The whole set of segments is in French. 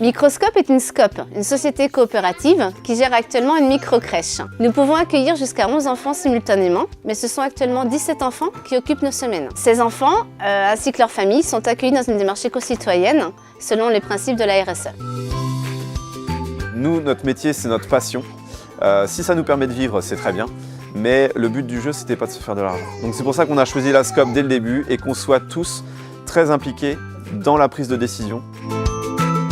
Microscope est une SCOP, une société coopérative qui gère actuellement une micro-crèche. Nous pouvons accueillir jusqu'à 11 enfants simultanément, mais ce sont actuellement 17 enfants qui occupent nos semaines. Ces enfants, ainsi que leurs familles, sont accueillis dans une démarche éco-citoyenne selon les principes de la RSE. Nous, notre métier, c'est notre passion. Si ça nous permet de vivre, c'est très bien. Mais le but du jeu, c'était pas de se faire de l'argent. Donc c'est pour ça qu'on a choisi la SCOP dès le début et qu'on soit tous très impliqués dans la prise de décision.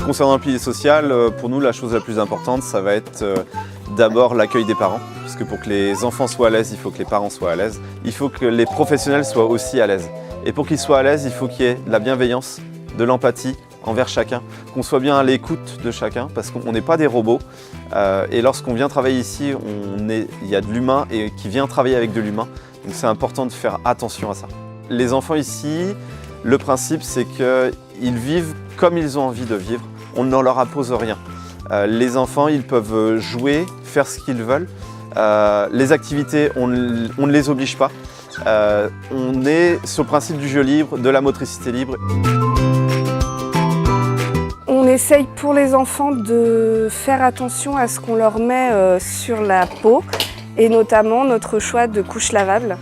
Concernant le pilier social, pour nous, la chose la plus importante, ça va être d'abord l'accueil des parents. Parce que pour que les enfants soient à l'aise, il faut que les parents soient à l'aise. Il faut que les professionnels soient aussi à l'aise. Et pour qu'ils soient à l'aise, il faut qu'il y ait de la bienveillance, de l'empathie envers chacun, qu'on soit bien à l'écoute de chacun, parce qu'on n'est pas des robots. Et lorsqu'on vient travailler ici, il y a de l'humain et qui vient travailler avec de l'humain. Donc c'est important de faire attention à ça. Les enfants ici, le principe, c'est qu'ils vivent comme ils ont envie de vivre. On ne leur impose rien. Les enfants, ils peuvent jouer, faire ce qu'ils veulent. Les activités, on ne les oblige pas. On est sur le principe du jeu libre, de la motricité libre. On essaye pour les enfants de faire attention à ce qu'on leur met sur la peau et notamment notre choix de couches lavables.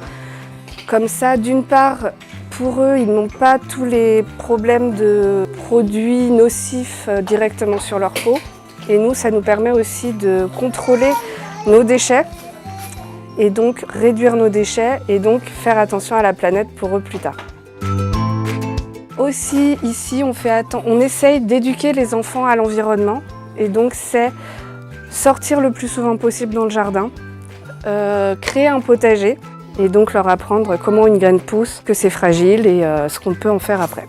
Comme ça, d'une part, pour eux, ils n'ont pas tous les problèmes de produits nocifs directement sur leur peau. Et nous, ça nous permet aussi de contrôler nos déchets et donc réduire nos déchets et donc faire attention à la planète pour eux plus tard. Aussi, ici, on essaye d'éduquer les enfants à l'environnement et donc c'est sortir le plus souvent possible dans le jardin, créer un potager et donc leur apprendre comment une graine pousse, que c'est fragile et ce qu'on peut en faire après.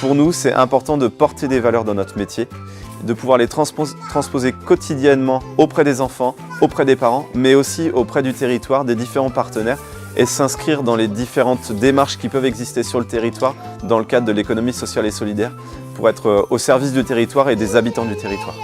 Pour nous, c'est important de porter des valeurs dans notre métier, de pouvoir les transposer quotidiennement auprès des enfants, auprès des parents, mais aussi auprès du territoire, des différents partenaires et s'inscrire dans les différentes démarches qui peuvent exister sur le territoire dans le cadre de l'économie sociale et solidaire pour être au service du territoire et des habitants du territoire.